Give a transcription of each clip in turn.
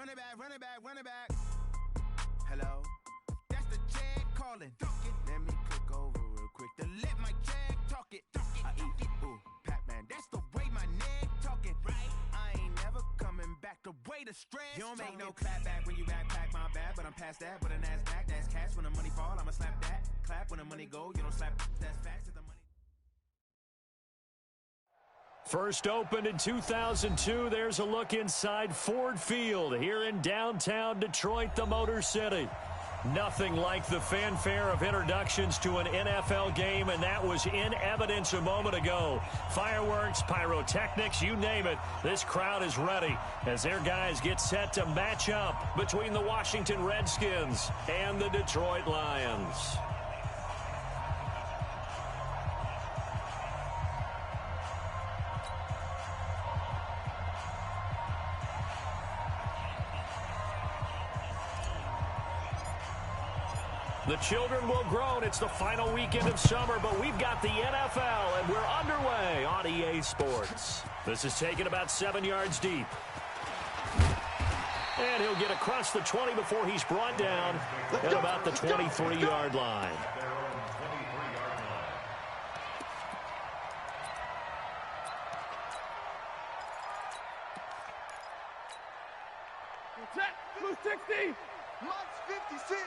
run it back. Hello? That's the check calling. Let me click over real quick to let my check talk it. I eat, ooh, Pac-Man, that's the way my neck talking. Right? I ain't never coming back the way the stress. You don't make no clap back when you backpack, my bad, but I'm past that. But a NASDAQ, that's cash. When the money fall, I'ma slap that. Clap when the money go, you don't slap. That's facts. The money. First opened in 2002, there's a look inside Ford Field here in downtown Detroit, the Motor City. Nothing like the fanfare of introductions to an NFL game, and that was in evidence a moment ago. Fireworks, pyrotechnics, you name it. This crowd is ready as their guys get set to match up between the Washington Redskins and the Detroit Lions. The children will groan. It's the final weekend of summer, but we've got the NFL, and we're underway on EA Sports. This is taken about 7 yards deep. And he'll get across the 20 before he's brought down at about the 23-yard line. Blue 60. Mike's 56.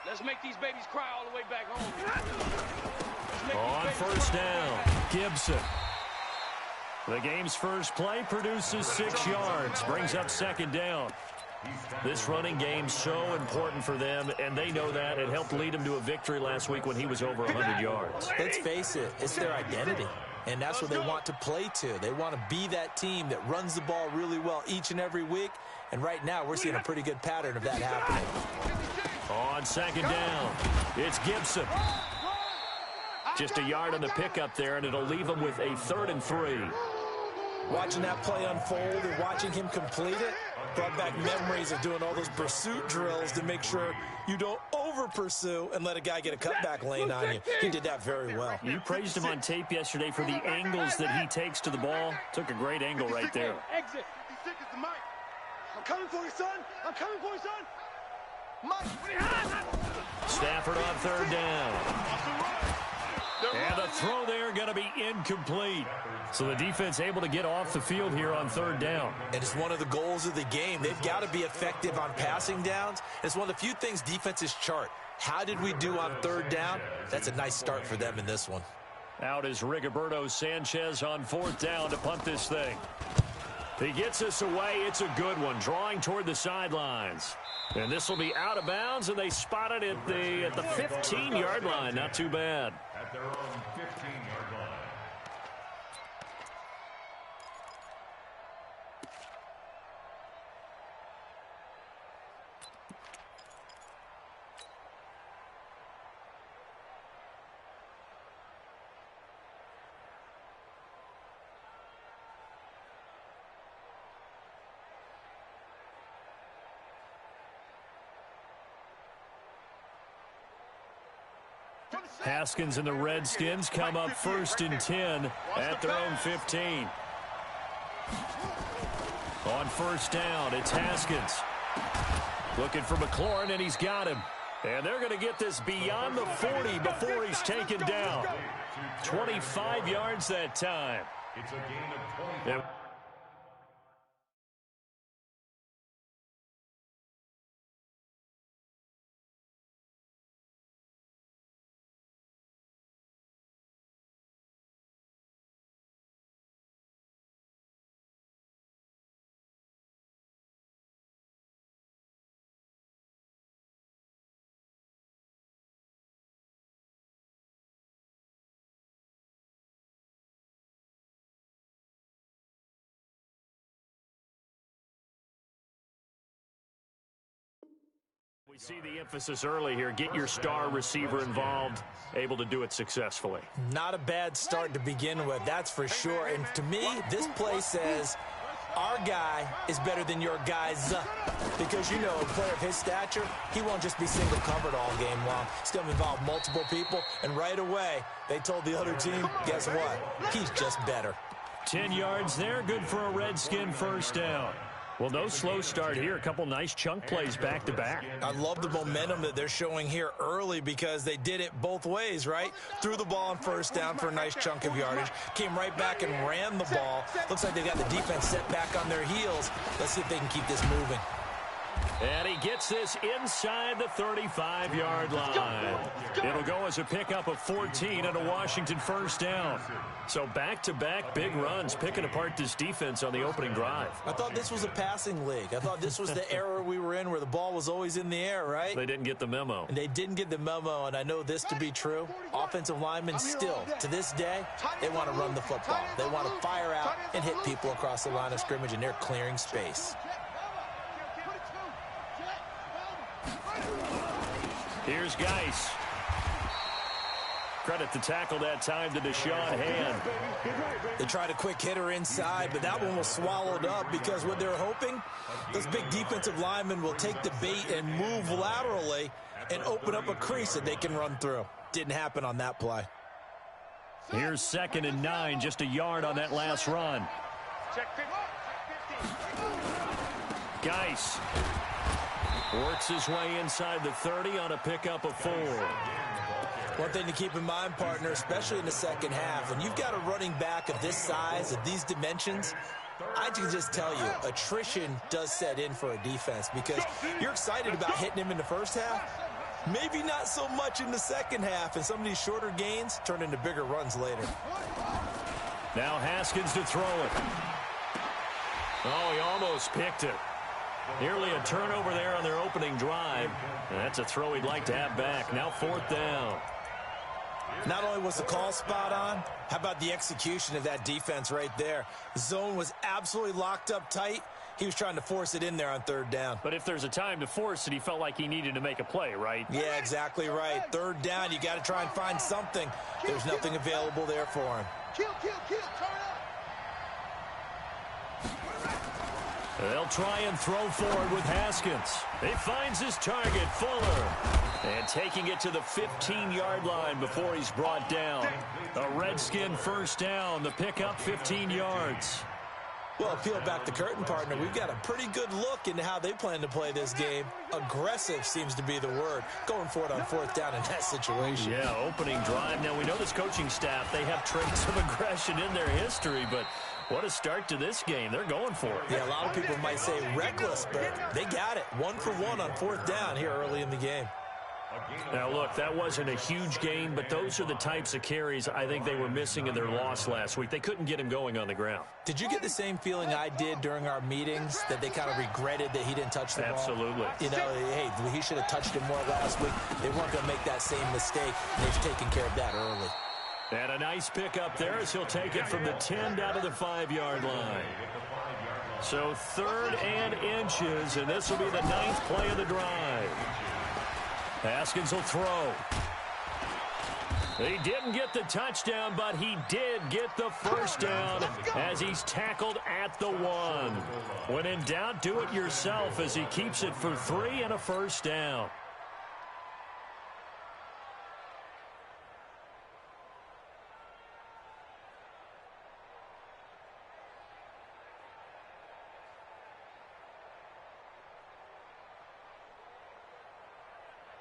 Let's make these babies cry all the way back home. On first down, Gibson. The game's first play produces 6 yards, brings up second down. This running game's so important for them, and they know that. It helped lead them to a victory last week when he was over 100 yards. Let's face it, it's their identity, and that's what they want to play to. They want to be that team that runs the ball really well each and every week, and right now we're seeing a pretty good pattern of that happening. On second down, it's Gibson. Just a yard on the pickup there, and it'll leave him with a 3rd and 3. Watching that play unfold and watching him complete it brought back memories of doing all those pursuit drills to make sure you don't over-pursue and let a guy get a cutback lane on you. He did that very well. You praised him on tape yesterday for the angles that he takes to the ball. Took a great angle right there. Exit. I'm coming for you, son. I'm coming for you, son. Stafford on third down. And the throw there going to be incomplete. So the defense able to get off the field here on third down. And it's one of the goals of the game. They've got to be effective on passing downs. It's one of the few things defenses chart. How did we do on third down? That's a nice start for them in this one. Out is Rigoberto Sanchez on fourth down to punt this thing. He gets us away. It's a good one, drawing toward the sidelines. And this will be out of bounds, and they spot it at the 15-yard line. Not too bad. At their own 15-yard line. Haskins and the Redskins come up 1st and 10 at their own 15. On first down, it's Haskins. Looking for McLaurin, and he's got him. And they're going to get this beyond the 40 before he's taken down. 25 yards that time. It's a gain of 25. We see the emphasis early here. Get your star receiver involved, able to do it successfully. Not a bad start to begin with, that's for sure. And to me, this play says our guy is better than your guys. Because, you know, a player of his stature, he won't just be single covered all game long. He's going to involve multiple people. And right away, they told the other team, guess what? He's just better. 10 yards there, good for a Redskin first down. Well, no slow start here. A couple nice chunk plays back-to-back. I love the momentum that they're showing here early because they did it both ways, right? Threw the ball on first down for a nice chunk of yardage, came right back and ran the ball. Looks like they got the defense set back on their heels. Let's see if they can keep this moving. And he gets this inside the 35-yard line. It'll go as a pickup of 14 and a Washington first down. So back-to-back big runs, picking apart this defense on the opening drive. I thought this was a passing league. I thought this was the era we were in where the ball was always in the air, right? They didn't get the memo. And they didn't get the memo, and I know this to be true. Offensive linemen still, to this day, they want to run the football. They want to fire out and hit people across the line of scrimmage, and they're clearing space. Here's Geis. Credit the tackle that time to Deshaun Hand. They tried a quick hitter inside, but that one was swallowed up because what they're hoping, those big defensive linemen will take the bait and move laterally and open up a crease that they can run through. Didn't happen on that play. Here's 2nd and 9, just a yard on that last run. Geis works his way inside the 30 on a pickup of 4. One thing to keep in mind, partner, especially in the second half, when you've got a running back of this size, of these dimensions, I can just tell you, attrition does set in for a defense because you're excited about hitting him in the first half, maybe not so much in the second half, and some of these shorter gains turn into bigger runs later. Now Haskins to throw it. Oh, he almost picked it. Nearly a turnover there on their opening drive. And that's a throw he'd like to have back. Now 4th down. Not only was the call spot on, how about the execution of that defense right there? The zone was absolutely locked up tight. He was trying to force it in there on 3rd down. But if there's a time to force it, he felt like he needed to make a play, right? Yeah, exactly right. 3rd down, you got to try and find something. There's nothing available there for him. Kill, turn it up. They'll try and throw forward with Haskins. He finds his target, Fuller. And taking it to the 15-yard line before he's brought down. A Redskin first down. The pickup 15 yards. Well, peel back the curtain, partner. We've got a pretty good look into how they plan to play this game. Aggressive seems to be the word. Going for it on 4th down in that situation. Yeah, opening drive. Now, we know this coaching staff, they have traits of aggression in their history, but what a start to this game. They're going for it. Yeah, a lot of people might say reckless, but they got it. 1 for 1 on 4th down here early in the game. Now, look, that wasn't a huge gain, but those are the types of carries I think they were missing in their loss last week. They couldn't get him going on the ground. Did you get the same feeling I did during our meetings, that they kind of regretted that he didn't touch the ball? Absolutely. You know, hey, he should have touched him more last week. They weren't going to make that same mistake. They've taken care of that early. And a nice pickup there as he'll take it from the 10 down to the 5-yard line. So 3rd and inches, and this will be the 9th play of the drive. Haskins will throw. He didn't get the touchdown, but he did get the first down as he's tackled at the 1. When in doubt, do it yourself as he keeps it for 3 and a first down.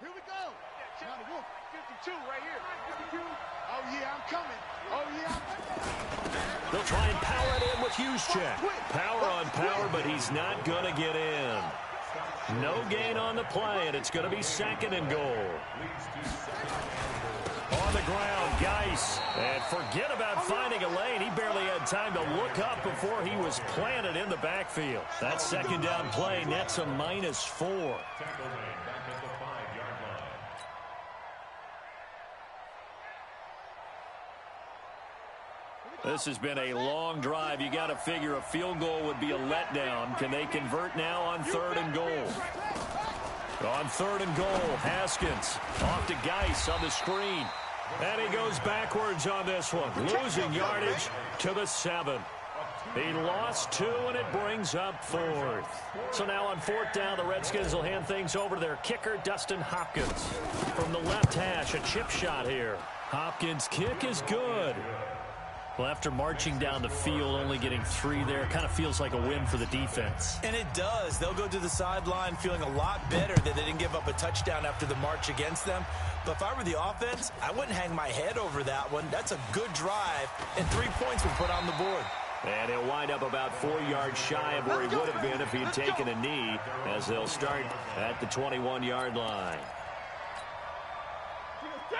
Here we go. 52 right here. 52. Oh, yeah, I'm coming. Oh, yeah. They'll try and power it in with Juszczyk. Power on power, but he's not going to get in. No gain on the play, and it's going to be 2nd and goal. On the ground, Geis. And forget about finding a lane. He barely had time to look up before he was planted in the backfield. That 2nd down play nets a -4. This has been a long drive. You got to figure a field goal would be a letdown. Can they convert now on 3rd and goal? On 3rd and goal, Haskins off to Geis on the screen. And he goes backwards on this one, losing yardage to the 7. He lost 2, and it brings up 4th. So now on 4th down, the Redskins will hand things over to their kicker, Dustin Hopkins. From the left hash, a chip shot here. Hopkins' kick is good. Well, after marching down the field, only getting 3 there, kind of feels like a win for the defense. And it does. They'll go to the sideline feeling a lot better that they didn't give up a touchdown after the march against them. But if I were the offense, I wouldn't hang my head over that one. That's a good drive, and 3 points were put on the board. And he'll wind up about 4 yards shy of where he would have been if he had taken a knee, as they'll start at the 21-yard line.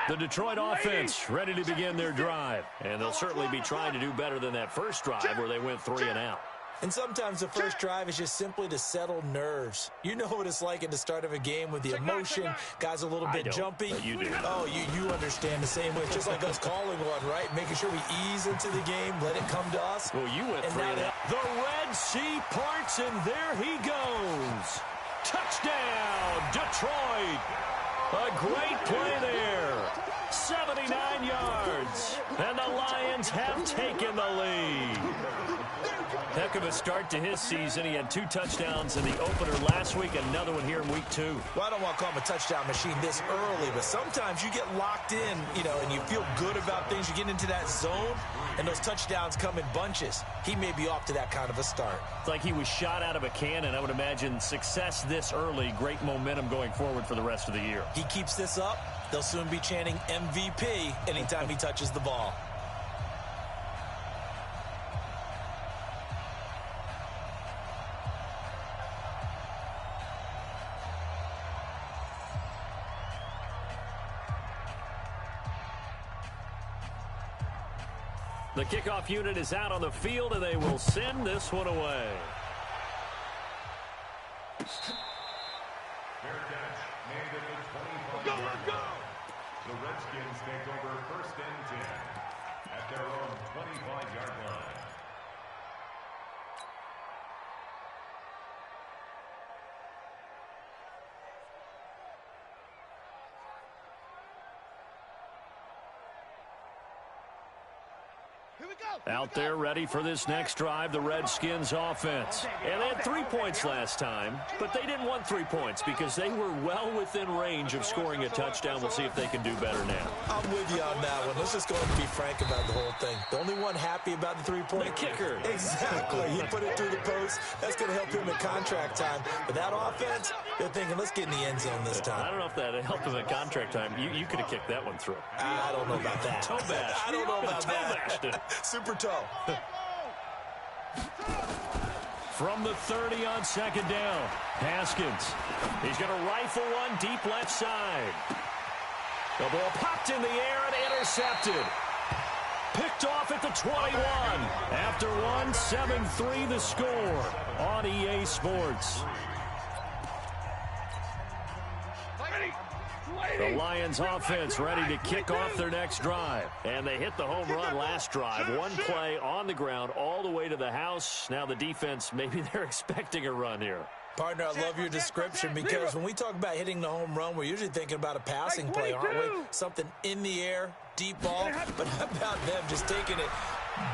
The Detroit offense ready to begin their drive. And they'll certainly be trying to do better than that first drive where they went 3 and out. And sometimes the first drive is just simply to settle nerves. You know what it's like at the start of a game with the emotion. Guys a little bit jumpy. But you do. Oh, you understand the same way. It's just like us calling one, right? Making sure we ease into the game, let it come to us. Well, you went 3 and out. The Red Sea parts, and there he goes. Touchdown, Detroit. A great play there. 79 yards. And the Lions have taken the lead. Heck of a start to his season. He had 2 touchdowns in the opener last week, another one here in week 2. Well, I don't want to call him a touchdown machine this early, but sometimes you get locked in, and you feel good about things. You get into that zone, and those touchdowns come in bunches. He may be off to that kind of a start. It's like he was shot out of a cannon. I would imagine success this early, great momentum going forward for the rest of the year. He keeps this up, they'll soon be chanting MVP anytime he touches the ball. The kickoff unit is out on the field, and they will send this one away. Fair catch, made at the 25-yard line. The Redskins take over 1st and 10 at their own 25-yard line. Out there ready for this next drive, the Redskins offense. And they had 3 points last time, but they didn't want 3 points because they were well within range of scoring a touchdown. We'll see if they can do better now. I'm with you on that one. Let's just go and be frank about the whole thing. The only one happy about the 3-point? The kicker. Exactly. He put it through the post. That's going to help him at contract time. But that offense, they're thinking, let's get in the end zone this time. I don't know if that helped him at contract time. You could have kicked that one through. I don't know about that. Toe bash. I don't know about that. Super toe. From the 30 on 2nd down, Haskins. He's going to rifle one deep left side. The ball popped in the air and intercepted. Picked off at the 21. After one, 7-3 the score on EA Sports. The Lions offense ready to kick off their next drive. And they hit the home run last drive. One play on the ground all the way to the house. Now the defense, maybe they're expecting a run here. Partner, I love your description because when we talk about hitting the home run, we're usually thinking about a passing play, aren't we? Something in the air, deep ball. But how about them just taking it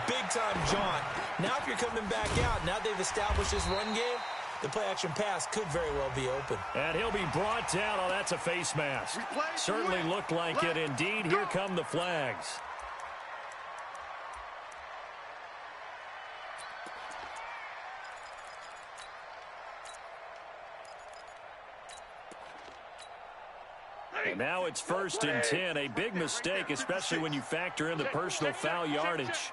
big-time jaunt? Now if you're coming back out, now they've established this run game, the play-action pass could very well be open. And he'll be brought down. Oh, that's a face mask. Certainly looked like it. Indeed, here come the flags. And now it's 1st and 10. A big mistake, especially when you factor in the personal foul yardage.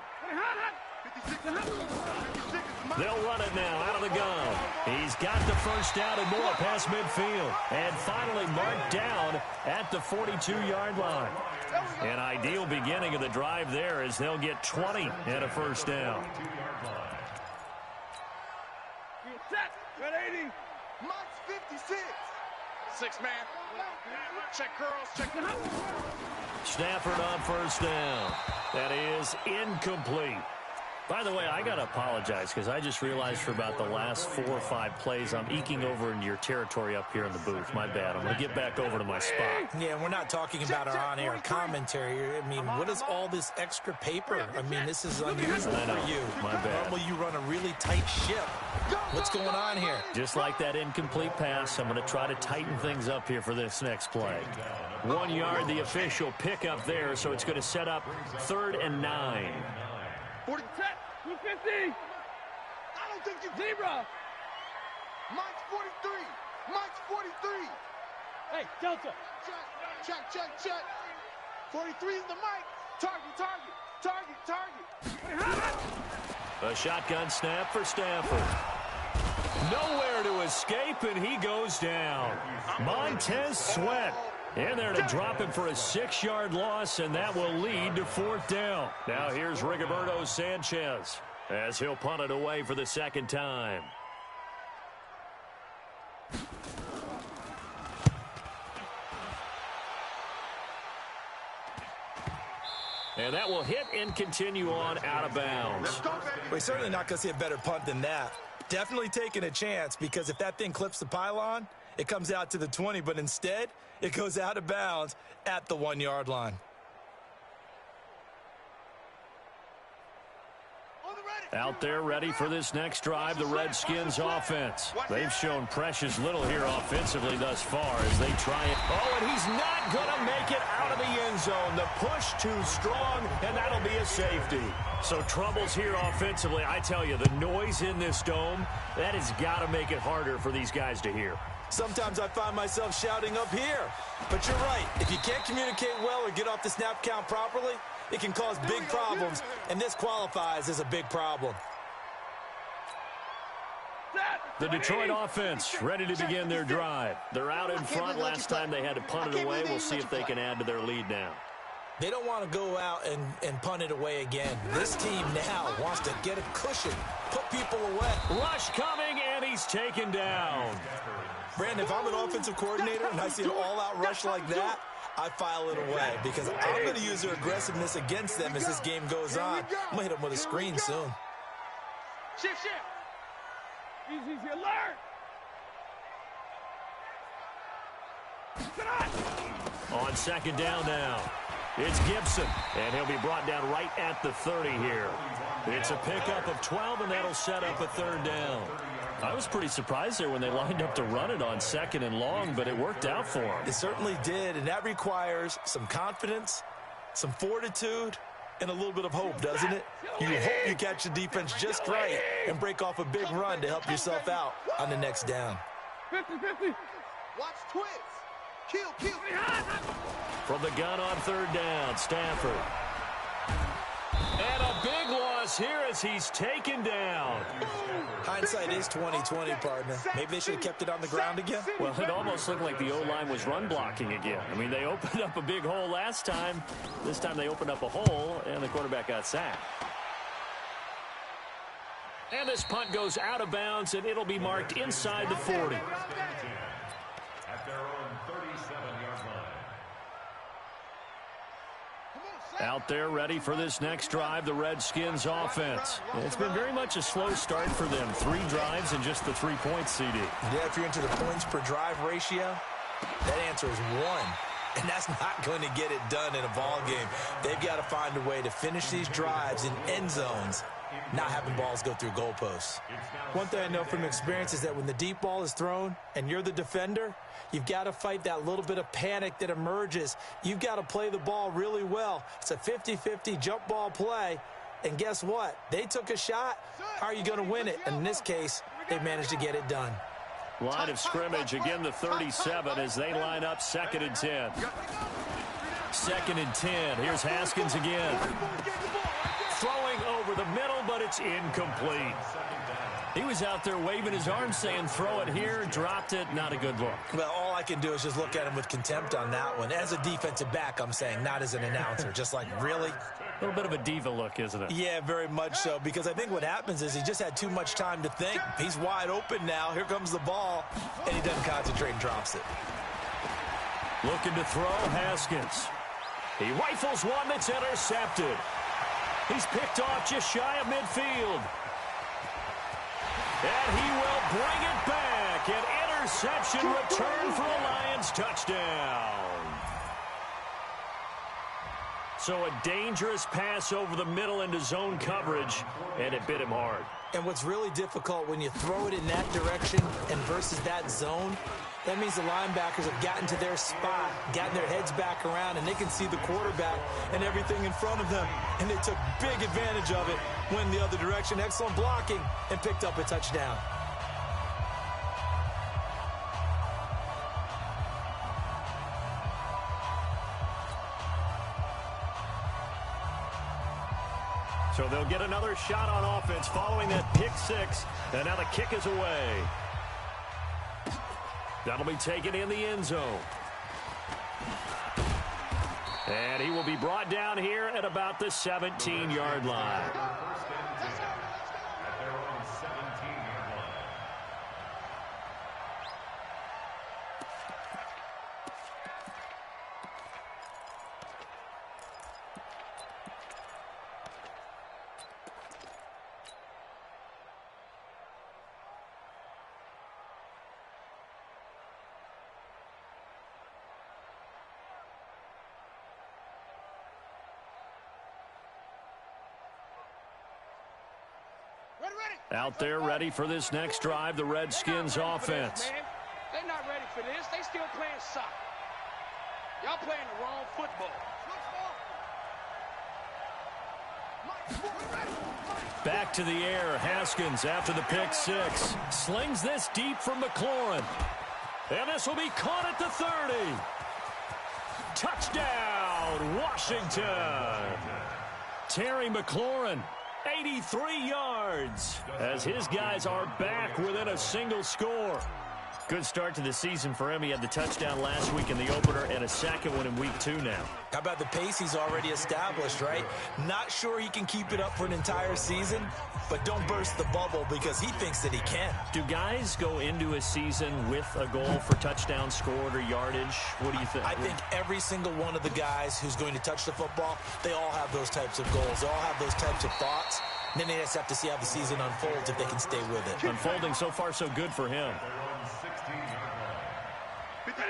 They'll run it now out of the gun. He's got the first down and more past midfield. And finally marked down at the 42-yard line. An ideal beginning of the drive there as they'll get 20 and a first down. Got 80. Max 56. 6 man. Check curls. Check the Stafford on first down. That is incomplete. By the way, I got to apologize because I just realized for about the last 4 or 5 plays, I'm eking over into your territory up here in the booth. My bad. I'm going to get back over to my spot. Yeah, we're not talking about our on-air commentary here. I mean, what is all this extra paper? I mean, this is unusual for you. My bad. Normally you run a really tight ship. What's going on here? Just like that incomplete pass, I'm going to try to tighten things up here for this next play. 1 yard, the official pickup there, so it's going to set up 3rd and 9. 40. 250. I don't think you... Zebra. Mike's 43. Mike's 43. Hey, Delta. Check. 43 is the mic. Target. A shotgun snap for Stanford. Nowhere to escape, and he goes down. Montez Sweat in there to drop him for a 6-yard loss, and that will lead to 4th down. Now here's Rigoberto Sanchez as he'll punt it away for the second time. And that will hit and continue on out of bounds. We're certainly not going to see a better punt than that. Definitely taking a chance, because if that thing clips the pylon, it comes out to the 20, but instead it goes out of bounds at the 1-yard line. Out there ready for this next drive, the Redskins offense. They've shown precious little here offensively thus far as they try it. Oh, and he's not going to make it out of the end zone. The push too strong, and that'll be a safety. So troubles here offensively. I tell you, the noise in this dome, that has got to make it harder for these guys to hear. Sometimes I find myself shouting up here. But you're right. If you can't communicate well or get off the snap count properly, it can cause big problems, and this qualifies as a big problem. The Detroit offense ready to begin their drive. They're out in front. Last time they had to punt it away. We'll see if they can add to their lead now. They don't want to go out and punt it away again. This team now wants to get a cushion, put people away. Rush coming, and he's taken down. Brandon, if I'm an offensive coordinator and I see an all-out rush like that, I file it away because I'm going to use their aggressiveness against them as this game goes on. I'm going to hit them with a screen soon. Shift. Easy, alert. On second down now, it's Gibson, and he'll be brought down right at the 30 here. It's a pickup of 12, and that'll set up a 3rd down. I was pretty surprised there when they lined up to run it on 2nd and long, but it worked out for them. It certainly did, and that requires some confidence, some fortitude, and a little bit of hope, doesn't it? You hope you catch the defense just right and break off a big run to help yourself out on the next down. 50-50. Watch twins. Kill. From the gun on 3rd down, Stanford. And a big loss here as he's taken down. Hindsight is 20/20, partner. Maybe they should have kept it on the ground again. Well, it almost looked like the O-line was run blocking again. I mean, they opened up a big hole last time. This time they opened up a hole, and the quarterback got sacked. And this punt goes out of bounds, and it'll be marked inside the 40. At their own 37-yard line. Out there ready for this next drive, the Redskins offense. It's been very much a slow start for them. 3 drives and just the 3 points, CD. Yeah, if you're into the points per drive ratio, that answer is 1. And that's not going to get it done in a ball game. They've got to find a way to finish these drives in end zones, not having balls go through goalposts. One thing I know from experience is that when the deep ball is thrown and you're the defender, you've got to fight that little bit of panic that emerges. You've got to play the ball really well. It's a 50-50 jump ball play. And guess what? They took a shot. How are you going to win it? And in this case, they managed to get it done. Line of scrimmage, again the 37 as they line up 2nd and 10. 2nd and 10. Here's Haskins again. Throwing over the middle, but it's incomplete. He was out there waving his arms saying, throw it here, dropped it, not a good look. Well, all I can do is just look at him with contempt on that one. As a defensive back, I'm saying, not as an announcer. Just like, really? A little bit of a diva look, isn't it? Yeah, very much so, because I think what happens is he just had too much time to think. He's wide open now. Here comes the ball, and he doesn't concentrate and drops it. Looking to throw, Haskins. He rifles one that's intercepted. He's picked off just shy of midfield. And he will bring it back. An interception return for a Lions touchdown. So a dangerous pass over the middle into zone coverage, and it bit him hard. And what's really difficult when you throw it in that direction and versus that zone, that means the linebackers have gotten to their spot, gotten their heads back around, and they can see the quarterback and everything in front of them. And they took big advantage of it, went the other direction, excellent blocking, and picked up a touchdown. So they'll get another shot on offense following that pick six. And now the kick is away. That'll be taken in the end zone. And he will be brought down here at about the 17-yard line. Out there ready for this next drive, the Redskins offense. They're not ready for this. They still playing soccer. Y'all playing the wrong football. Back to the air, Haskins after the pick six. Slings this deep from McLaurin. And this will be caught at the 30. Touchdown, Washington. Terry McLaurin. 83 yards as his guys are back within a single score. Good start to the season for him. He had the touchdown last week in the opener and a second one in week 2 now. How about the pace he's already established, right? Not sure he can keep it up for an entire season, but don't burst the bubble because he thinks that he can. Do guys go into a season with a goal for touchdowns scored or yardage? What do you think? I think every single one of the guys who's going to touch the football, they all have those types of goals. They all have those types of thoughts. And then they just have to see how the season unfolds if they can stay with it. Unfolding so far so good for him.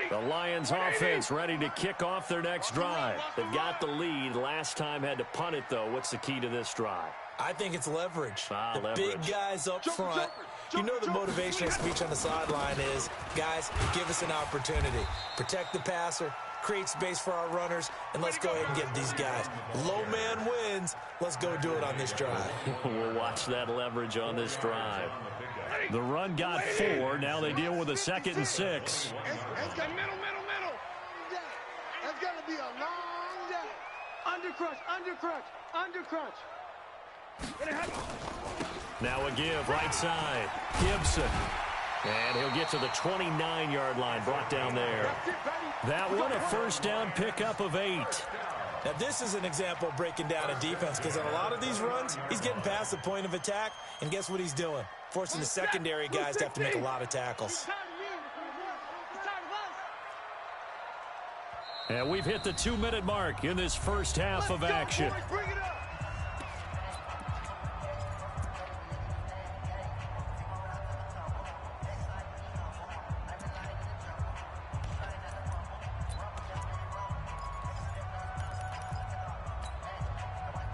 The Lions offense ready to kick off their next drive. They've got the lead. Last time had to punt it, though. What's the key to this drive? I think it's leverage. The leverage. Big guys up front. You know the motivational speech on the sideline is, guys, give us an opportunity. Protect the passer, create space for our runners, and let's go ahead and get these guys. Low man wins. Let's go do it on this drive. We'll watch that leverage on this drive. The run got 4. Now they deal with a 2nd and 6. It's got middle. That's going to be a long day. Under crunch. Now a give, right side. Gibson. And he'll get to the 29-yard line, brought down there. That one, a first down pickup of 8. Now, this is an example of breaking down a defense because on a lot of these runs, he's getting past the point of attack, and guess what he's doing? Forcing the secondary guys to have to make a lot of tackles. And we've hit the 2-minute mark in this first half of action.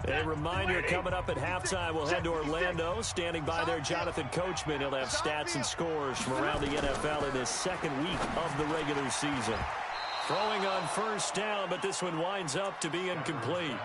A reminder, coming up at halftime, we'll head to Orlando. Standing by there, Jonathan Coachman. He'll have stats and scores from around the NFL in this second week of the regular season. Throwing on first down, but this one winds up to be incomplete.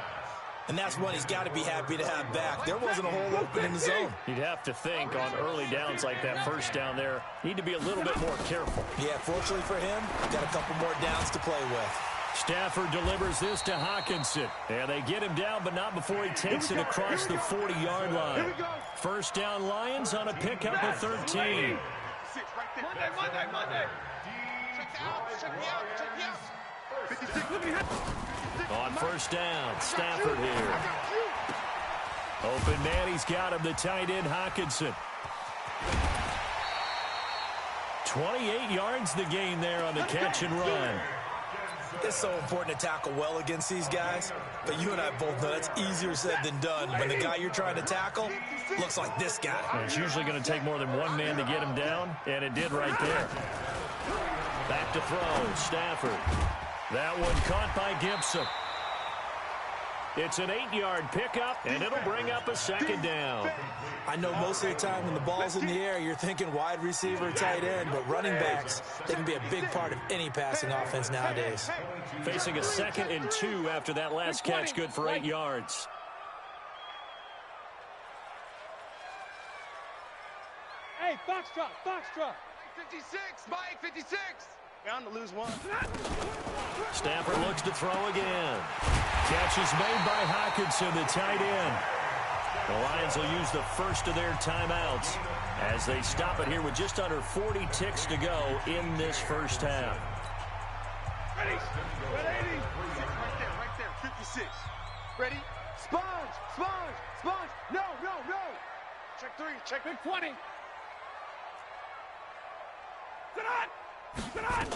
And that's one he's got to be happy to have back. There wasn't a hole open in the zone. You'd have to think on early downs like that first down there, need to be a little bit more careful. Yeah, fortunately for him, got a couple more downs to play with. Stafford delivers this to Hawkinson. And they get him down, but not before he takes it across the 40-yard line. First down Lions on a pickup of 13. Monday. On first down, Stafford here. Open man, he's got him, the tight end Hawkinson. 28 yards the gain there on the catch and run. It's so important to tackle well against these guys, but you and I both know that's easier said than done when the guy you're trying to tackle looks like this guy. It's usually going to take more than one man to get him down, and it did right there. Back to throw, Stafford. That one caught by Gibson. It's an 8-yard pickup, and it'll bring up a second down. I know most of the time when the ball's in the air, you're thinking wide receiver, tight end, but running backs, they can be a big part of any passing offense nowadays. Facing a 2nd and 2 after that last catch, good for 8 yards. Hey, Foxtrot, Foxtrot. 56, Mike, 56. Bound to lose one. Stafford looks to throw again. Catch is made by Hockenson, the tight end. The Lions will use the first of their timeouts as they stop it here with just under 40 ticks to go in this first half. Ready? Ready? Right there, 56. Ready? Sponge, sponge, sponge. No, no, no. Check 3, check Big 20. Sit on. Sit on.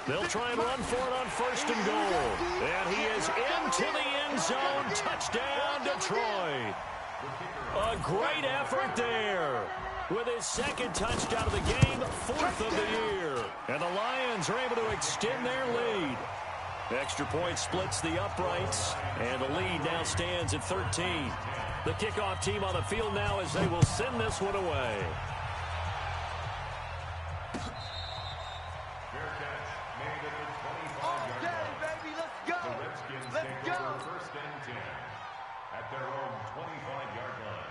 They'll try and run for it on 1st and goal. And he is into the end zone. Touchdown, Detroit. A great effort there. With his 2nd touchdown of the game, 4th of the year. And the Lions are able to extend their lead. Extra point splits the uprights, and the lead now stands at 13. The kickoff team on the field now as they will send this one away. Their own 25-yard line.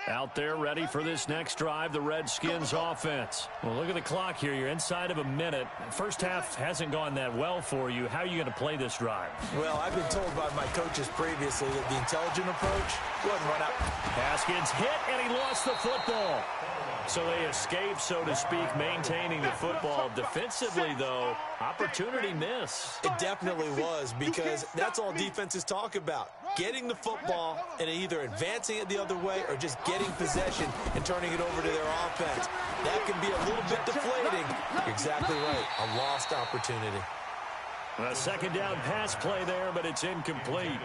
Out there ready for this next drive, the Redskins offense. Well, look at the clock here. You're inside of a minute. First half hasn't gone that well for you. How are you going to play this drive? Well, I've been told by my coaches previously that the intelligent approach wouldn't run out. Haskins hit, and he lost the football. So they escape, so to speak, maintaining the football. Defensively, though, opportunity miss. It definitely was, because that's all defenses talk about. Getting the football and either advancing it the other way or just getting possession and turning it over to their offense. That can be a little bit deflating. You're exactly right. A lost opportunity. A 2nd down pass play there, but it's incomplete.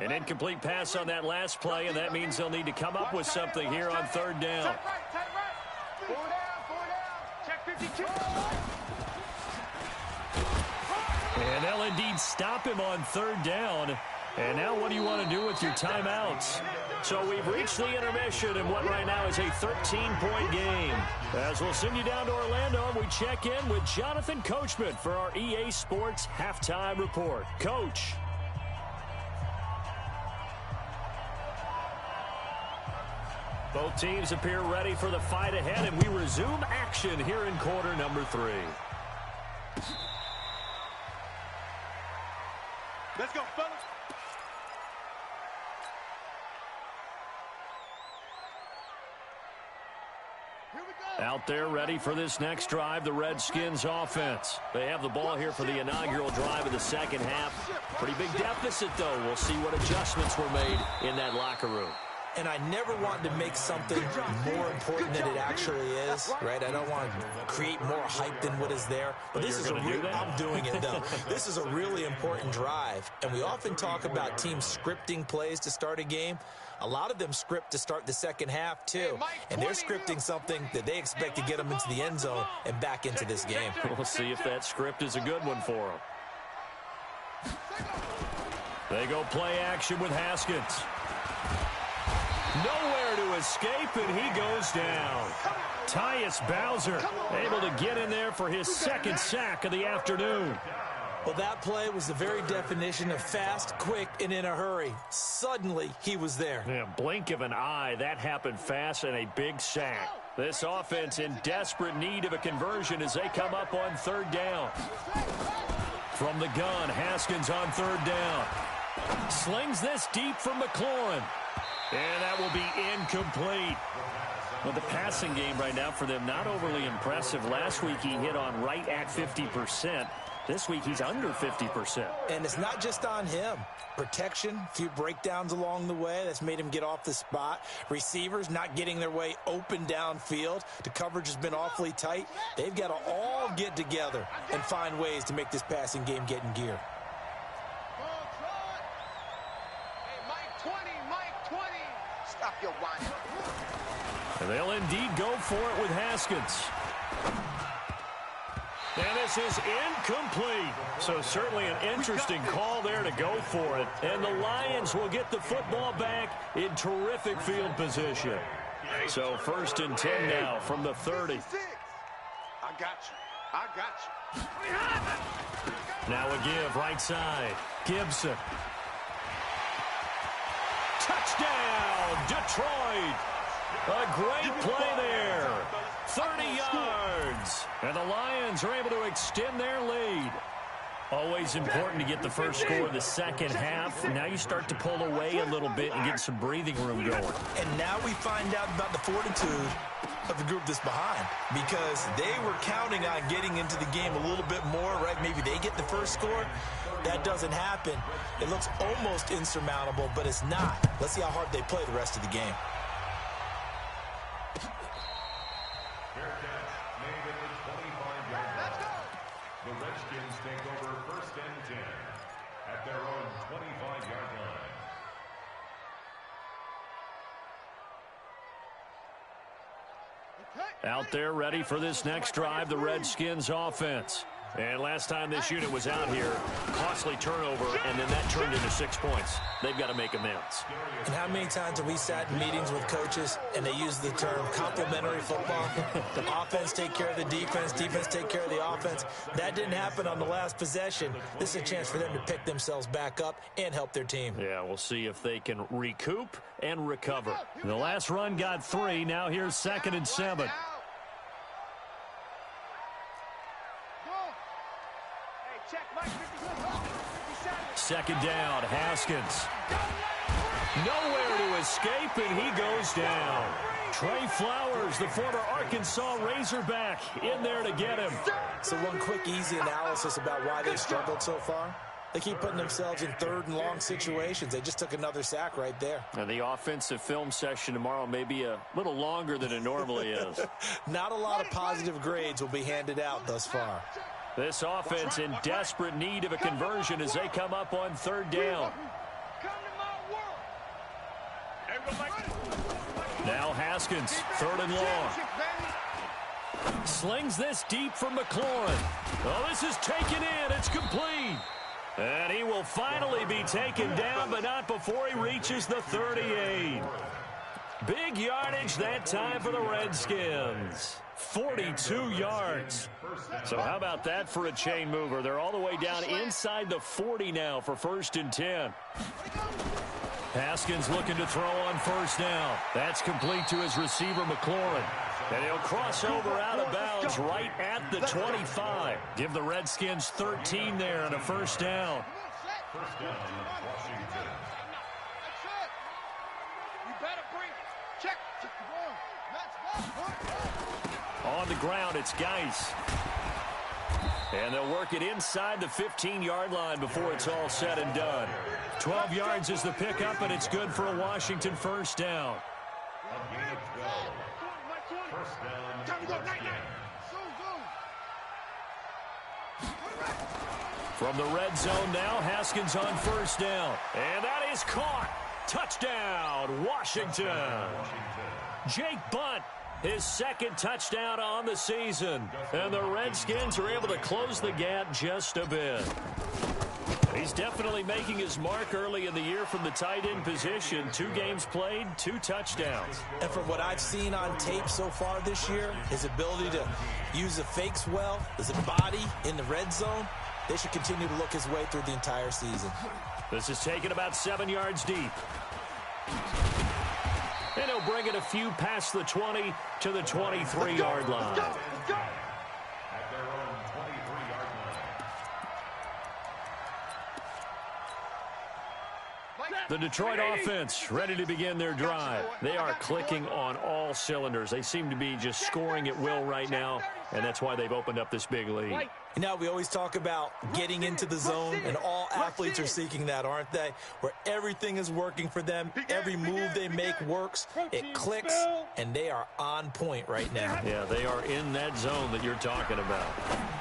An incomplete pass on that last play, and that means they'll need to come up with something here on 3rd down. Four down. Check 52. And they'll indeed stop him on 3rd down. And now what do you want to do with your timeouts? So we've reached the intermission in what right now is a 13-point game. As we'll send you down to Orlando, we check in with Jonathan Coachman for our EA Sports Halftime Report. Coach. Both teams appear ready for the fight ahead, and we resume action here in quarter number 3. Let's go, fellas. Here we go. Out there ready for this next drive, the Redskins offense. They have the ball here for the inaugural drive of the 2nd half. Pretty big deficit, though. We'll see what adjustments were made in that locker room. And I never want to make something more important than it actually is, right? I don't want to create more hype than what is there. But this is a real, I'm doing it, though. This is a really important drive. And we often talk about teams scripting plays to start a game. A lot of them script to start the 2nd half, too. And they're scripting something that they expect to get them into the end zone and back into this game. We'll see if that script is a good one for them. They go play action with Haskins. Nowhere to escape, and he goes down. Tyus Bowser able to get in there for his 2nd sack of the afternoon. Well, that play was the very definition of fast, quick, and in a hurry. Suddenly, he was there. Yeah, blink of an eye, that happened fast, and a big sack. This offense in desperate need of a conversion as they come up on 3rd down. From the gun, Haskins on 3rd down. Slings this deep from McLaurin. And that will be incomplete. Well, the passing game right now for them, not overly impressive. Last week he hit on right at 50%. This week, he's under 50%. And it's not just on him. Protection, a few breakdowns along the way. That's made him get off the spot. Receivers not getting their way open downfield. The coverage has been awfully tight. They've got to all get together and find ways to make this passing game get in gear. Stop your whining. And they'll indeed go for it with Haskins. And this is incomplete. So certainly an interesting call there to go for it. And the Lions will get the football back in terrific field position. So 1st and 10 now from the 30. I got you. I got you. Now a give right side. Gibson. Touchdown, Detroit. A great play there. 30 yards. And the Lions are able to extend their lead. Always important to get the first score of the second half. Now you start to pull away a little bit and get some breathing room going. And now we find out about the fortitude of the group that's behind, because they were counting on getting into the game a little bit more, right? Maybe they get the first score. That doesn't happen. It looks almost insurmountable, but it's not. Let's see how hard they play the rest of the game. Fair catch made at the 25-yard line. The Redskins take over 1st and 10 at their own 25-yard line. Out there ready for this next drive, the Redskins offense. And last time this unit was out here, costly turnover, and then that turned into 6 points. They've got to make amends. And how many times have we sat in meetings with coaches and they use the term complementary football? The offense take care of the defense take care of the offense. That didn't happen on the last possession. This is a chance for them to pick themselves back up and help their team. Yeah, we'll see if they can recoup and recover. The last run got 3. Now here's 2nd and 7. Second down, Haskins. Nowhere to escape, and he goes down. Trey Flowers, the former Arkansas Razorback, in there to get him. So one quick, easy analysis about why they struggled so far. They keep putting themselves in 3rd and long situations. They just took another sack right there. And the offensive film session tomorrow may be a little longer than it normally is. Not a lot of positive grades will be handed out thus far. This offense in desperate need of a conversion as they come up on 3rd down. Now Haskins, 3rd and long. Slings this deep from McLaurin. Oh, this is taken in. It's complete. And he will finally be taken down, but not before he reaches the 38. Big yardage that time for the Redskins. 42 yards. So how about that for a chain mover? They're all the way down inside the 40 now for 1st and 10. Haskins looking to throw on 1st down. That's complete to his receiver, McLaurin. And he'll cross over out of bounds right at the 25. Give the Redskins 13 there and a 1st down. 1st down, Washington. You better bring it. Check. On the ground, it's Geis. And they'll work it inside the 15-yard line before it's all said and done. 12 yards is the pickup, and it's good for a Washington 1st down. A gain of 12. 1st down, Redskins. From the red zone now, Haskins on 1st down. And that is caught. Touchdown, Washington. Jake Bunt, his 2nd touchdown on the season. And the Redskins are able to close the gap just a bit. He's definitely making his mark early in the year from the tight end position. 2 games played, 2 touchdowns. And from what I've seen on tape so far this year, his ability to use the fakes well, his body in the red zone, they should continue to look his way through the entire season. This is taken about 7 yards deep. And he'll bring it a few past the 20 to the 23-yard line. At their own 23-yard line. The Detroit offense ready to begin their drive. They are clicking on all cylinders. They seem to be just scoring at will right now, and that's why they've opened up this big lead. You know, we always talk about getting into the zone, and all athletes are seeking that, aren't they? Where everything is working for them, every move they make works, it clicks, and they are on point right now. Yeah, they are in that zone that you're talking about.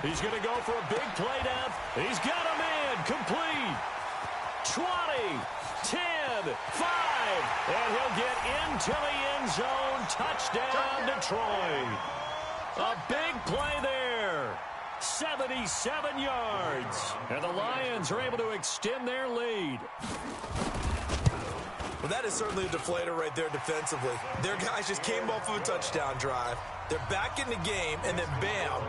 He's going to go for a big play down. He's got a man complete. 20, 10, 5, and he'll get into the end zone. Touchdown, Detroit. A big play there. 77 yards. And the Lions are able to extend their lead. Well, that is certainly a deflator right there defensively. Their guys just came off of a touchdown drive. They're back in the game, and then bam,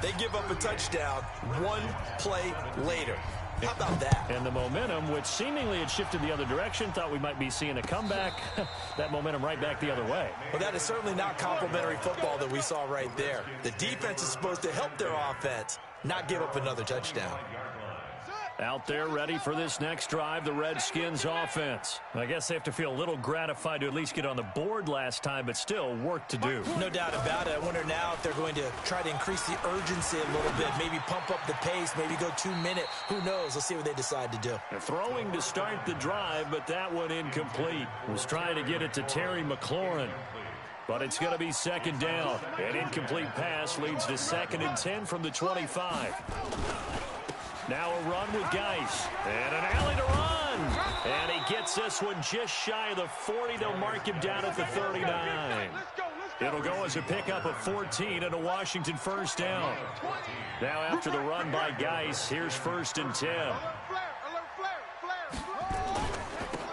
they give up a touchdown one play later. How about that? And the momentum, which seemingly had shifted the other direction, thought we might be seeing a comeback. That momentum right back the other way. Well, that is certainly not complimentary football that we saw right there. The defense is supposed to help their offense, not give up another touchdown. Out there ready for this next drive, the Redskins offense. I guess they have to feel a little gratified to at least get on the board last time, but still work to do. No doubt about it. I wonder now if they're going to try to increase the urgency a little bit, maybe pump up the pace, maybe go 2 minute. Who knows? Let's see what they decide to do. They're throwing to start the drive, but that one incomplete. Was trying to get it to Terry McLaurin. But it's going to be second down. An incomplete pass leads to 2nd and 10 from the 25. Now a run with Geis. And an alley to run. And he gets this one just shy of the 40. They'll mark him down at the 39. It'll go as a pickup of 14 and a Washington first down. Now after the run by Geis, here's 1st and 10.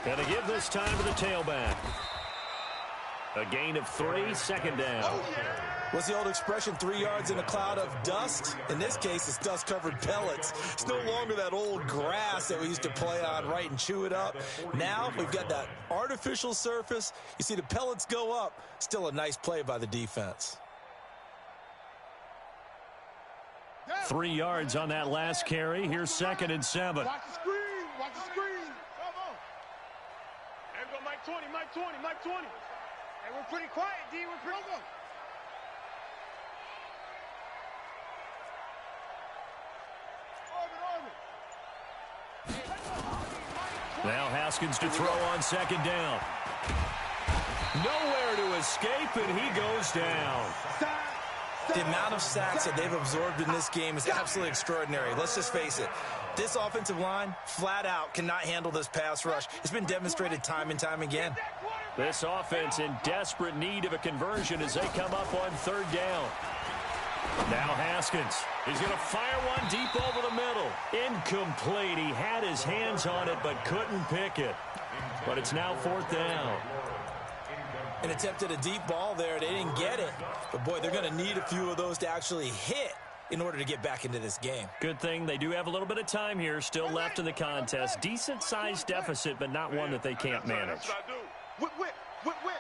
Gonna give this time to the tailback. A gain of 3, 2nd down. What's the old expression, 3 yards in a cloud of dust? In this case, it's dust-covered pellets. It's no longer that old grass that we used to play on, right, and chew it up. Now we've got that artificial surface. You see the pellets go up. Still a nice play by the defense. 3 yards on that last carry. Here's 2nd and 7. Watch the screen. Watch the screen. Come on. There we go, Mike 20, Mike 20, Mike 20. Hey, we're pretty quiet, D. We're pretty good. Now Haskins to throw on 2nd down. Nowhere to escape, and he goes down. The amount of sacks that they've absorbed in this game is absolutely extraordinary. Let's just face it. This offensive line, flat out, cannot handle this pass rush. It's been demonstrated time and time again. This offense in desperate need of a conversion as they come up on 3rd down. Now Haskins. He's going to fire one deep over the middle. Incomplete. He had his hands on it but couldn't pick it. But it's now 4th down. An attempt at a deep ball there. They didn't get it. But, boy, they're going to need a few of those to actually hit in order to get back into this game. Good thing they do have a little bit of time here still left in the contest. Decent-sized deficit, but not one that they can't manage. Whip, whip, whip, whip.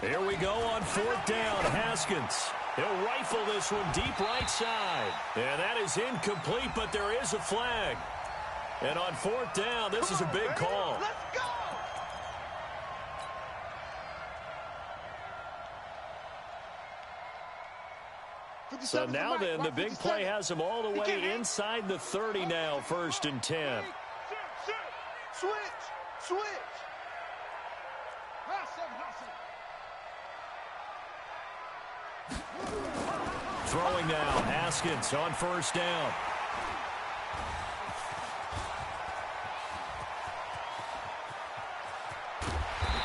Here we go on 4th down. Haskins. He'll rifle this one deep right side. And that is incomplete, but there is a flag. And on 4th down, this is a big call. Let's go. So now then, the big play has them all the way inside the 30 now, 1st and 10. Switch, switch. Throwing now, Haskins on 1st down.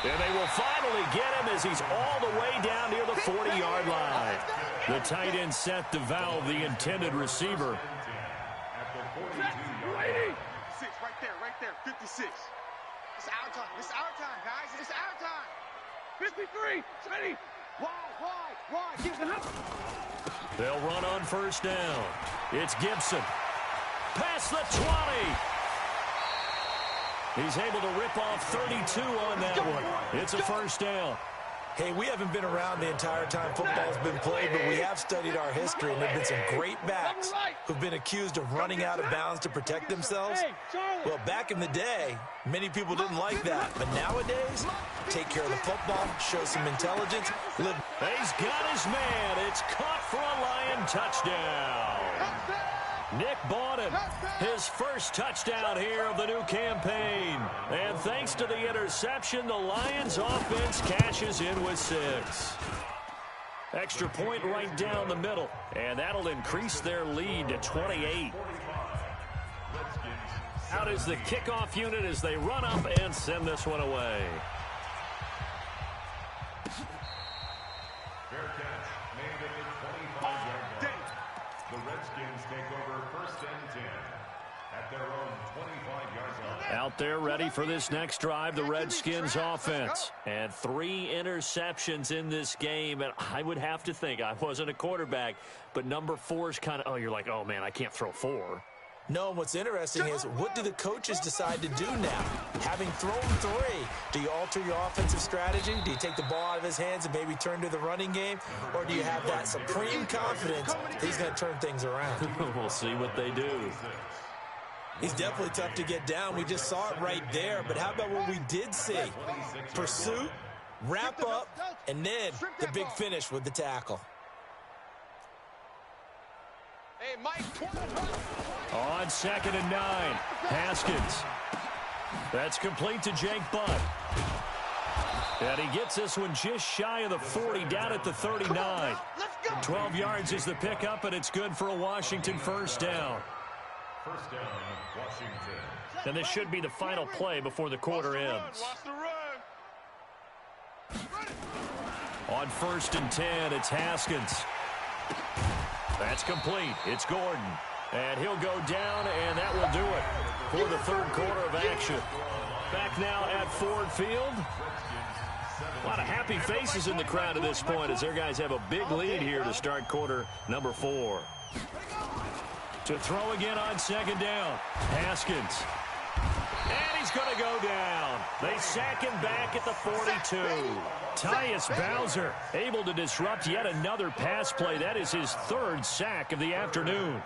And they will finally get him as he's all the way down near the 40-yard line. The tight end set to valve the intended receiver. 56. It's our time. It's our time, guys. It's our time. 53. Ready. Wide. Give it up. They'll run on 1st down. It's Gibson. Past the 20. He's able to rip off 32 on that one. It's a 1st down. Hey, we haven't been around the entire time football's been played, but we have studied our history, and there have been some great backs who've been accused of running out of bounds to protect themselves. Well, back in the day, many people didn't like that. But nowadays, take care of the football, show some intelligence. He's got his man. It's caught for a Lion touchdown. Nick Bawden, his first touchdown here of the new campaign. And thanks to the interception, the Lions offense cashes in with 6. Extra point right down the middle, and that'll increase their lead to 28. Out is the kickoff unit as they run up and send this one away. Fair catch made at the 25-yard line. The Redskins take over 1st and 10 at their own 25-yard line. Out there ready for this next drive, the Redskins offense. And 3 interceptions in this game. And I would have to think, I wasn't a quarterback, but number 4 is kind of, oh, you're like, oh, man, I can't throw 4. No, what's interesting is, what do the coaches decide to do now? Having thrown 3, do you alter your offensive strategy? Do you take the ball out of his hands and maybe turn to the running game? Or do you have that supreme confidence that he's going to turn things around? We'll see what they do. He's definitely tough to get down. We just saw it right there. But how about what we did see? Pursuit, wrap up, and then the big finish with the tackle. Hey, Mike. On 2nd and 9, Haskins. That's complete to Jake Butt. And he gets this one just shy of the 40, down at the 39. 12 yards is the pickup, and it's good for a Washington first down. First down, Washington. And this should be the final play before the quarter ends. On 1st and 10, it's Haskins. That's complete. It's Gordon. And he'll go down, and that will do it for the 3rd quarter of action. Back now at Ford Field. A lot of happy faces in the crowd at this point as their guys have a big lead here to start quarter number 4. To throw again on 2nd down. Haskins. And he's going to go down. They sack him back at the 42. Tyus Bowser able to disrupt yet another pass play. That is his 3rd sack of the afternoon.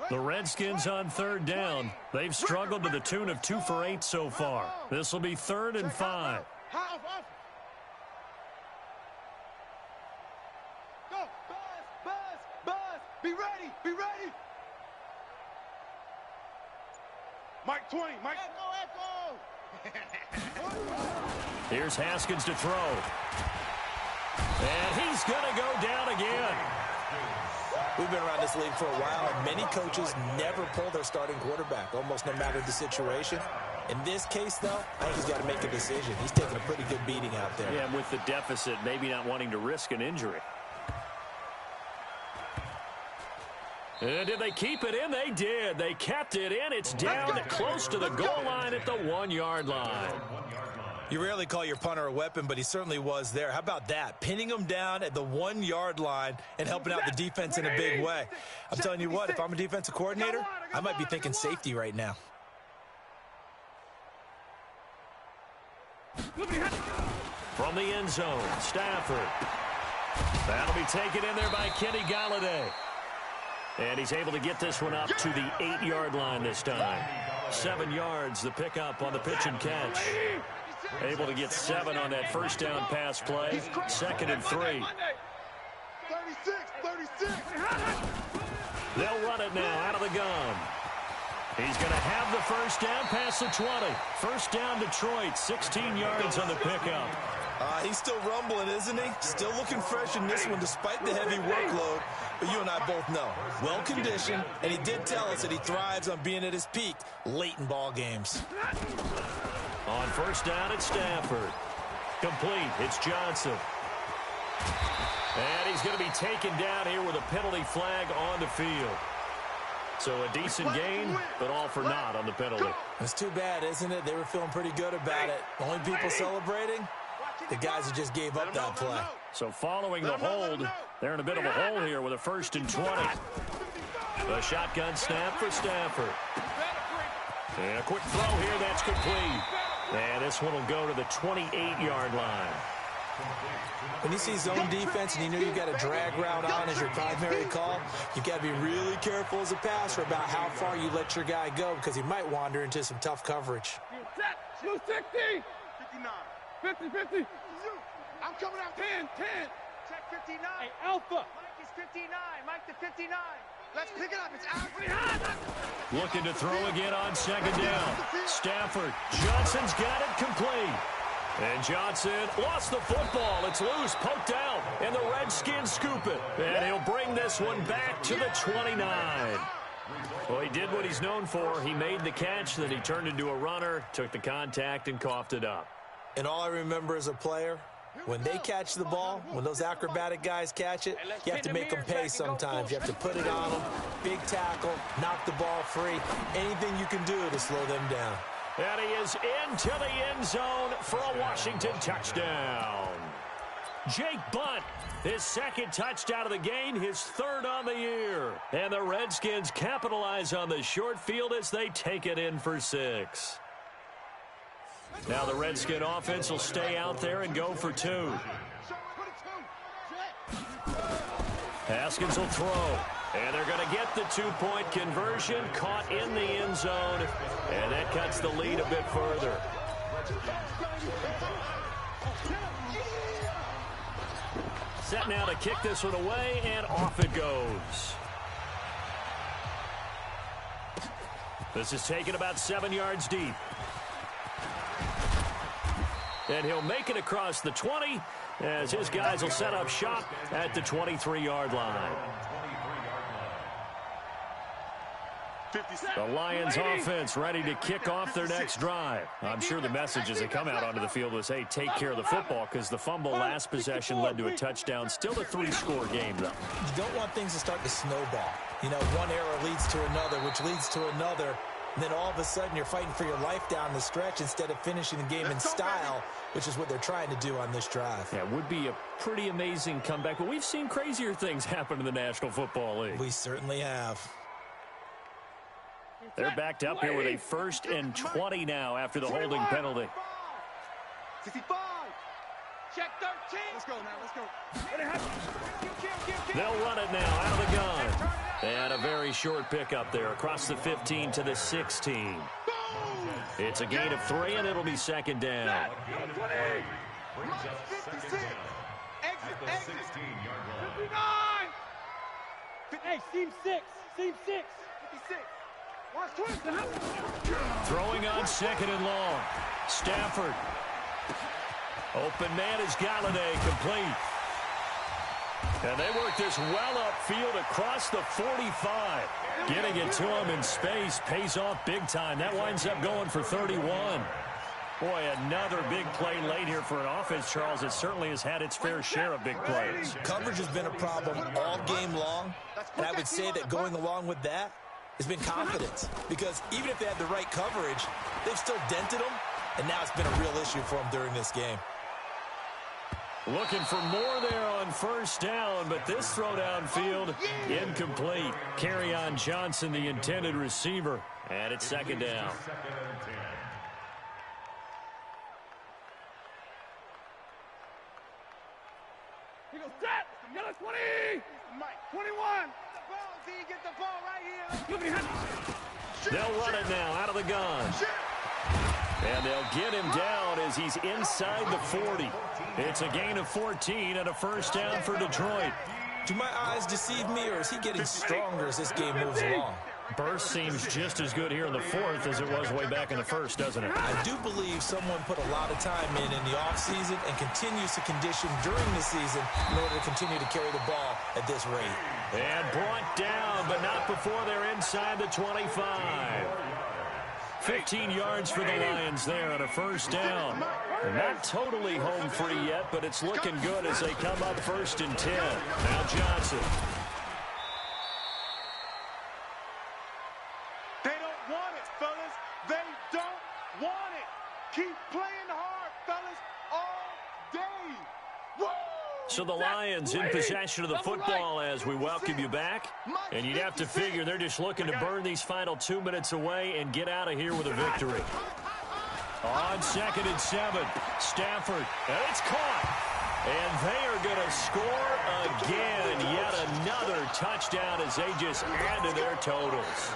The Redskins on 3rd down. They've struggled to the tune of 2 for 8 so far. This will be 3rd and 5. Go, buzz. Be ready. Mike 20, Mike. Echo. Here's Haskins to throw. And he's going to go down again. We've been around this league for a while, and many coaches never pull their starting quarterback, almost no matter the situation. In this case, though, I think he's got to make a decision. He's taking a pretty good beating out there. Yeah, with the deficit, maybe not wanting to risk an injury. And did they keep it in? They did. They kept it in. It's down close to the goal line at the 1-yard line. You rarely call your punter a weapon, but he certainly was there. How about that? Pinning him down at the 1-yard line and helping out the defense in a big way. I'm telling you what, if I'm a defensive coordinator, I might be thinking safety right now. From the end zone, Stafford. That'll be taken in there by Kenny Galladay. And he's able to get this one up to the 8-yard line this time. 7 yards, the pickup on the pitch and catch. Able to get 7 on that first down pass play. 2nd and 3. 36. They'll run it now out of the gun. He's going to have the first down past the 20. First down Detroit, 16 yards on the pickup. He's still rumbling, isn't he? Still looking fresh in this one despite the heavy workload. But you and I both know, well-conditioned, and he did tell us that he thrives on being at his peak late in ball games. On first down, it's Stafford. Complete, it's Johnson. And he's going to be taken down here with a penalty flag on the field. So a decent gain, but all for naught on the penalty. It's too bad, isn't it? They were feeling pretty good about it. Only people celebrating, the guys who just gave up that play. So following the hold, they're in a bit of a hole here with a 1st and 20. A shotgun snap for Stafford. And a quick throw here, that's complete. And this one will go to the 28-yard line. When you see zone defense and you know you got a drag route on as your primary call, you got to be really careful as a passer about how far you let your guy go because he might wander into some tough coverage. 260. 59. 50, 50. I'm coming out 10, 10. Check 59. Hey, Alpha. Mike is 59. Mike to 59. Let's pick it up. It's out. Looking to throw again on second down. Stafford. Johnson's got it complete. And Johnson lost the football. It's loose, poked out, and the Redskins scoop it. And he'll bring this one back to the 29. Well, he did what he's known for. He made the catch, then he turned into a runner, took the contact, and coughed it up. And all I remember as a player, when they catch the ball, when those acrobatic guys catch it, you have to make them pay sometimes. You have to put it on them, big tackle, knock the ball free, anything you can do to slow them down. And he is into the end zone for a Washington touchdown. Jake Bunt, his second touchdown of the game, his third on the year. And the Redskins capitalize on the short field as they take it in for 6. Now the Redskin offense will stay out there and go for 2. Haskins will throw. And they're going to get the 2-point conversion, caught in the end zone, and that cuts the lead a bit further. Set now to kick this one away, and off it goes. This is taken about 7 yards deep. And he'll make it across the 20 as his guys will set up shop at the 23-yard line. The Lions offense ready to kick off their next drive. I'm sure the message as they come out onto the field was, hey, take care of the football, because the fumble last possession led to a touchdown. Still a 3-score game, though. You don't want things to start to snowball. You know, one error leads to another, which leads to another. And then all of a sudden you're fighting for your life down the stretch instead of finishing the game in style, which is what they're trying to do on this drive. Yeah, it would be a pretty amazing comeback, but we've seen crazier things happen in the National Football League. We certainly have. They're backed up here with a 1st and 20 now after the holding penalty. 65. Check 13. Let's go now. Let's go. They'll run it now out of the gun. And a very short pickup there across the 15 to the 16. It's a gain of 3, and it'll be second down. Brings up second down at the 16-yard line. 59. Hey, seam 6. Seam 6. 56. Watch twist. Throwing on 2nd and long. Stafford. Open man is Galladay, complete. And they work this well upfield across the 45. Getting it to him in space pays off big time. That winds up going for 31. Boy, another big play late here for an offense, Charles. It certainly has had its fair share of big plays. Coverage has been a problem all game long, and I would say that going along with that has been confidence. Because even if they had the right coverage, they've still dented them, and now it's been a real issue for them during this game. Looking for more there on 1st down, but this throw downfield incomplete. Carry on Johnson, the intended receiver, and it's 2nd down. He goes, set. Got a 20. Mike, 21. Get the ball right here. They'll run it now out of the gun. And they'll get him down as he's inside the 40. It's a gain of 14 and a 1st down for Detroit. Do my eyes deceive me, or is he getting stronger as this game moves along? Burst seems just as good here in the 4th as it was way back in the 1st, doesn't it? I do believe someone put a lot of time in the offseason and continues to condition during the season in order to continue to carry the ball at this rate. And brought down, but not before they're inside the 25. 15 yards for the Lions there on a 1st down. They're not totally home free yet, but it's looking good as they come up 1st and 10. Now Johnson. They don't want it, fellas. They don't want it. Keep playing hard, fellas, all day. Woo! So the Lions in possession of the football as we welcome you back. And you'd have to figure they're just looking to burn these final 2 minutes away and get out of here with a victory. On 2nd and 7, Stafford, and it's caught. And they are going to score again. Yet another touchdown as they just add to their totals.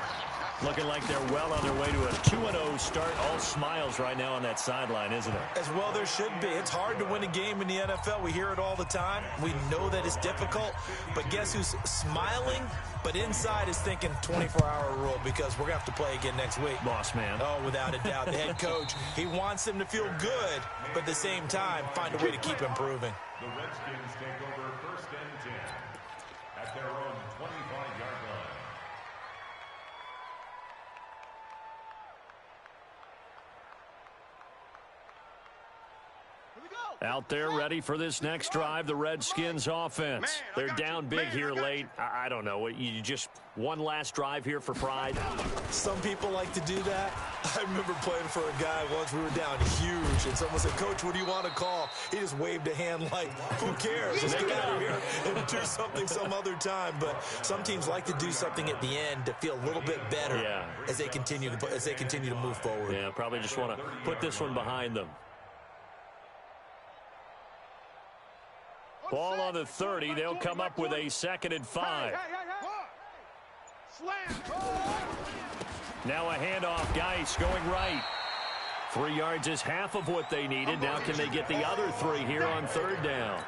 Looking like they're well on their way to a 2-0 start. All smiles right now on that sideline, isn't it? As well there should be. It's hard to win a game in the NFL. We hear it all the time. We know that it's difficult. But guess who's smiling? But inside is thinking 24-hour rule because we're going to have to play again next week. Boss man. Oh, without a doubt. The head coach, he wants them to feel good, but at the same time, find a way to keep improving. The Redskins take over 1st and 10 at their own 25-yard line. Out there ready for this next drive, the Redskins offense. They're down big here late. I don't know. You just one last drive here for pride? Some people like to do that. I remember playing for a guy once. We were down huge, and someone said, Coach, what do you want to call? He just waved a hand like, who cares? Let's get out of here and do something some other time. But some teams like to do something at the end to feel a little bit better as they continue to move forward. Yeah, probably just want to put this one behind them. Ball on the 30. They'll come up with a 2nd and 5. Now a handoff. Geis going right. 3 yards is half of what they needed. Now can they get the other 3 here on 3rd down?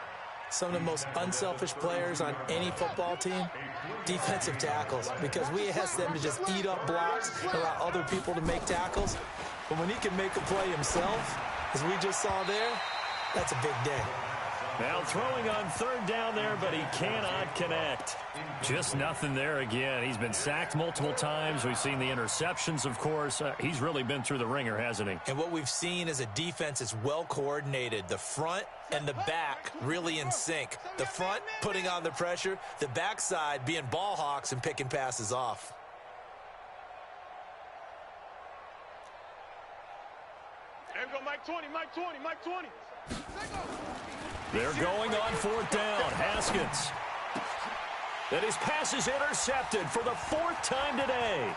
Some of the most unselfish players on any football team, defensive tackles, because we ask them to just eat up blocks and allow other people to make tackles. But when he can make a play himself, as we just saw there, that's a big day. Now throwing on 3rd down there, but he cannot connect. Just nothing there again. He's been sacked multiple times. We've seen the interceptions, of course. He's really been through the ringer, hasn't he? And what we've seen is a defense is well coordinated. The front and the back really in sync. The front putting on the pressure, the backside being ball hawks and picking passes off. There we go, Mike 20, Mike 20, Mike 20. They're going on 4th down. Haskins. And his pass is intercepted for the 4th time today.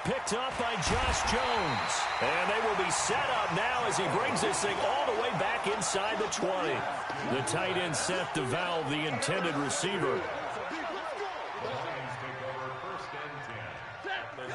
Picked up by Josh Jones. And they will be set up now as he brings this thing all the way back inside the 20. The tight end set to valve the intended receiver. The Lions take over 1st and 10 at their